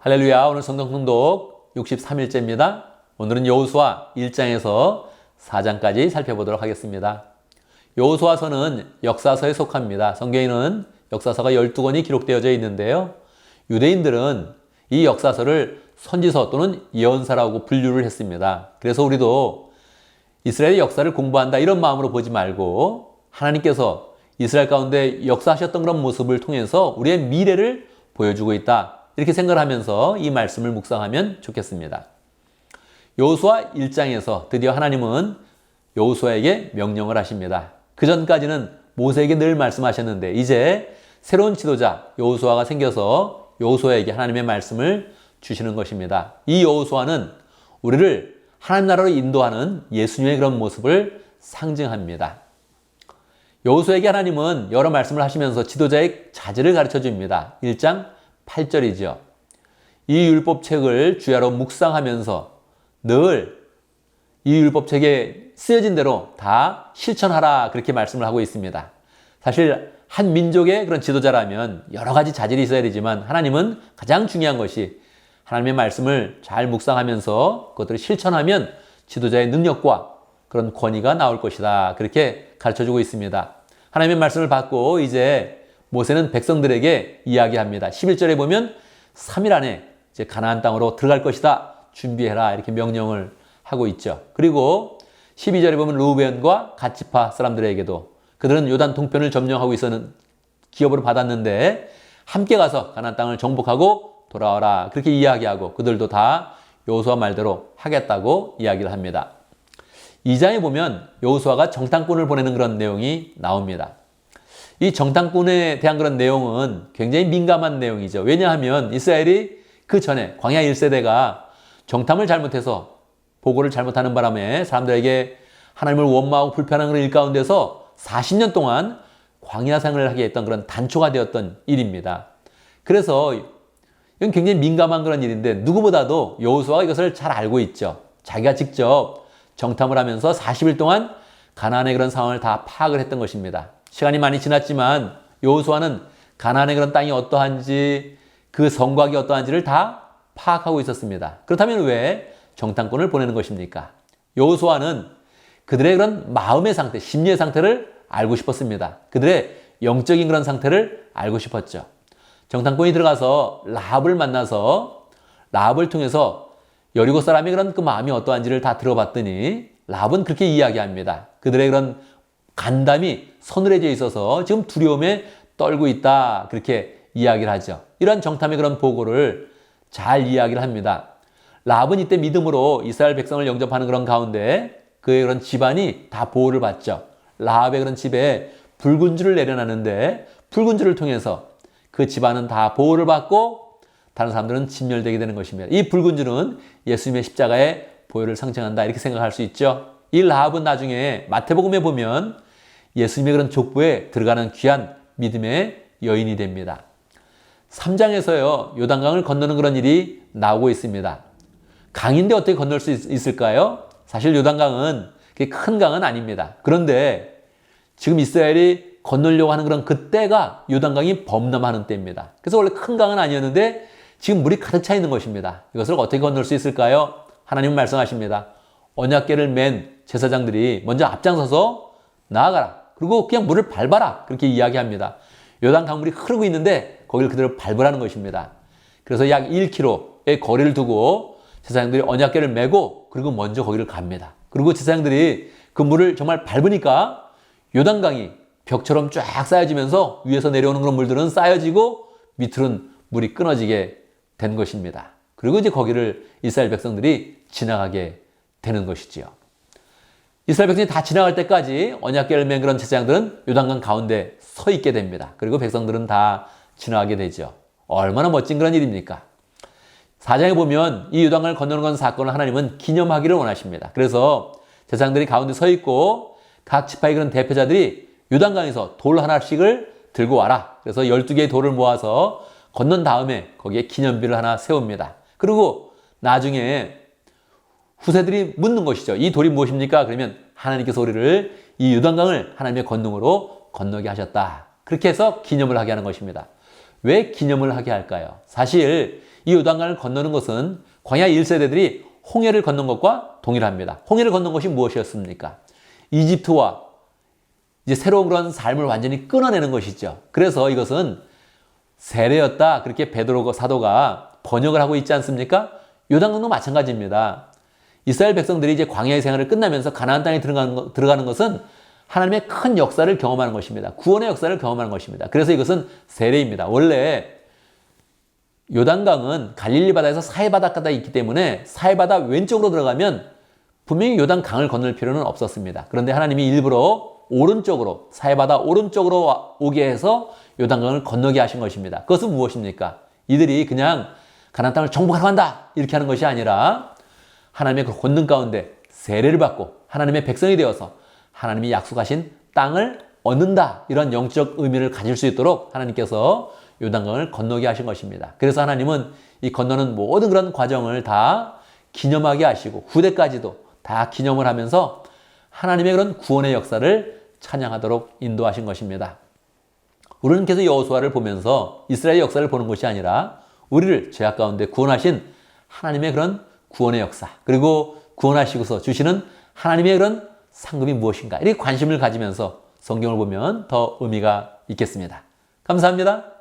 할렐루야. 오늘 성경 통독 63일째입니다. 오늘은 여호수아 1장에서 4장까지 살펴보도록 하겠습니다. 여호수아서는 역사서에 속합니다. 성경에는 역사서가 12권이 기록되어져 있는데요. 유대인들은 이 역사서를 선지서 또는 예언서라고 분류를 했습니다. 그래서 우리도 이스라엘의 역사를 공부한다 이런 마음으로 보지 말고 하나님께서 이스라엘 가운데 역사하셨던 그런 모습을 통해서 우리의 미래를 보여주고 있다. 이렇게 생각을 하면서 이 말씀을 묵상하면 좋겠습니다. 여호수아 1장에서 드디어 하나님은 여호수아에게 명령을 하십니다. 그 전까지는 모세에게 늘 말씀하셨는데 이제 새로운 지도자 여호수아가 생겨서 여호수아에게 하나님의 말씀을 주시는 것입니다. 이 여호수아는 우리를 하나님 나라로 인도하는 예수님의 그런 모습을 상징합니다. 여호수아에게 하나님은 여러 말씀을 하시면서 지도자의 자질을 가르쳐 줍니다. 1장 8절이죠. 이 율법책을 주야로 묵상하면서 늘 이 율법책에 쓰여진 대로 다 실천하라 그렇게 말씀을 하고 있습니다. 사실 한 민족의 그런 지도자라면 여러 가지 자질이 있어야 되지만 하나님은 가장 중요한 것이 하나님의 말씀을 잘 묵상하면서 그것들을 실천하면 지도자의 능력과 그런 권위가 나올 것이다. 그렇게 가르쳐주고 있습니다. 하나님의 말씀을 받고 이제 모세는 백성들에게 이야기합니다. 11절에 보면 3일 안에 이제 가나안 땅으로 들어갈 것이다. 준비해라. 이렇게 명령을 하고 있죠. 그리고 12절에 보면 루벤과 갓지파 사람들에게도 그들은 요단 동편을 점령하고 있었는 기업으로 받았는데 함께 가서 가나안 땅을 정복하고 돌아와라. 그렇게 이야기하고 그들도 다 여호수아 말대로 하겠다고 이야기를 합니다. 2장에 보면 여호수아가 정탐꾼을 보내는 그런 내용이 나옵니다. 이 정탐꾼에 대한 그런 내용은 굉장히 민감한 내용이죠. 왜냐하면 이스라엘이 그 전에 광야 1세대가 정탐을 잘못해서 보고를 잘못하는 바람에 사람들에게 하나님을 원망하고 불편한 그런 일 가운데서 40년 동안 광야 생활을 하게 했던 그런 단초가 되었던 일입니다. 그래서 이건 굉장히 민감한 그런 일인데 누구보다도 여호수아가 이것을 잘 알고 있죠. 자기가 직접 정탐을 하면서 40일 동안 가나안의 그런 상황을 다 파악을 했던 것입니다. 시간이 많이 지났지만 여호수아는 가나안의 그런 땅이 어떠한지 그 성곽이 어떠한지를 다 파악하고 있었습니다. 그렇다면 왜 정탐꾼을 보내는 것입니까? 여호수아는 그들의 그런 마음의 상태, 심리의 상태를 알고 싶었습니다. 그들의 영적인 그런 상태를 알고 싶었죠. 정탐꾼이 들어가서 라합을 만나서 라합을 통해서 여리고 사람의 그런 그 마음이 어떠한지를 다 들어봤더니 라합은 그렇게 이야기합니다. 그들의 그런 간담이 서늘해져 있어서 지금 두려움에 떨고 있다. 그렇게 이야기를 하죠. 이러한 정탐의 그런 보고를 잘 이야기를 합니다. 라합은 이때 믿음으로 이스라엘 백성을 영접하는 그런 가운데 그의 그런 집안이 다 보호를 받죠. 라합의 그런 집에 붉은 줄을 내려놨는데 붉은 줄을 통해서 그 집안은 다 보호를 받고 다른 사람들은 진멸되게 되는 것입니다. 이 붉은 줄은 예수님의 십자가의 보혈을 상징한다. 이렇게 생각할 수 있죠. 이 라합은 나중에 마태복음에 보면 예수님의 그런 족보에 들어가는 귀한 믿음의 여인이 됩니다. 3장에서요. 요단강을 건너는 그런 일이 나오고 있습니다. 강인데 어떻게 건널 수 있을까요? 사실 요단강은 그렇게 큰 강은 아닙니다. 그런데 지금 이스라엘이 건너려고 하는 그런 그때가 요단강이 범람하는 때입니다. 그래서 원래 큰 강은 아니었는데 지금 물이 가득 차 있는 것입니다. 이것을 어떻게 건널 수 있을까요? 하나님은 말씀하십니다. 언약궤를 맨 제사장들이 먼저 앞장서서 나아가라. 그리고 그냥 물을 밟아라. 그렇게 이야기합니다. 요단 강물이 흐르고 있는데 거기를 그대로 밟으라는 것입니다. 그래서 약 1km의 거리를 두고 제사장들이 언약궤를 메고 그리고 먼저 거기를 갑니다. 그리고 제사장들이 그 물을 정말 밟으니까 요단강이 벽처럼 쫙 쌓여지면서 위에서 내려오는 그런 물들은 쌓여지고 밑으로는 물이 끊어지게 된 것입니다. 그리고 이제 거기를 이스라엘 백성들이 지나가게 되는 것이지요. 이스라엘 백성이 다 지나갈 때까지 언약궤를 맨 그런 제사장들은 요단강 가운데 서 있게 됩니다. 그리고 백성들은 다 지나가게 되죠. 얼마나 멋진 그런 일입니까? 4장에 보면 이 요단강을 건너는 건 사건을 하나님은 기념하기를 원하십니다. 그래서 제사장들이 가운데 서 있고 각 지파의 그런 대표자들이 요단강에서 돌 하나씩을 들고 와라. 그래서 12개의 돌을 모아서 건넌 다음에 거기에 기념비를 하나 세웁니다. 그리고 나중에 후세들이 묻는 것이죠. 이 돌이 무엇입니까? 그러면 하나님께서 우리를 이 요단강을 하나님의 권능으로 건너게 하셨다. 그렇게 해서 기념을 하게 하는 것입니다. 왜 기념을 하게 할까요? 사실 이 요단강을 건너는 것은 광야 1세대들이 홍해를 건넌 것과 동일합니다. 홍해를 건넌 것이 무엇이었습니까? 이집트와 이제 새로운 그런 삶을 완전히 끊어내는 것이죠. 그래서 이것은 세례였다. 그렇게 베드로 사도가 번역을 하고 있지 않습니까? 요단강도 마찬가지입니다. 이스라엘 백성들이 이제 광야의 생활을 끝나면서 가나안 땅에 들어가는 것은 하나님의 큰 역사를 경험하는 것입니다. 구원의 역사를 경험하는 것입니다. 그래서 이것은 세례입니다. 원래 요단강은 갈릴리 바다에서 사해 바닷가에 있기 때문에 사해 바다 왼쪽으로 들어가면 분명히 요단강을 건널 필요는 없었습니다. 그런데 하나님이 일부러 오른쪽으로 사해 바다 오른쪽으로 오게 해서 요단강을 건너게 하신 것입니다. 그것은 무엇입니까? 이들이 그냥 가나안 땅을 정복하러 간다 이렇게 하는 것이 아니라 하나님의 그 권능 가운데 세례를 받고 하나님의 백성이 되어서 하나님이 약속하신 땅을 얻는다 이런 영적 의미를 가질 수 있도록 하나님께서 요단강을 건너게 하신 것입니다. 그래서 하나님은 이 건너는 모든 그런 과정을 다 기념하게 하시고 후대까지도 다 기념을 하면서 하나님의 그런 구원의 역사를 찬양하도록 인도하신 것입니다. 우리는 계속 여호수아를 보면서 이스라엘의 역사를 보는 것이 아니라 우리를 죄악 가운데 구원하신 하나님의 그런 구원의 역사 그리고 구원하시고서 주시는 하나님의 그런 상급이 무엇인가 이렇게 관심을 가지면서 성경을 보면 더 의미가 있겠습니다. 감사합니다.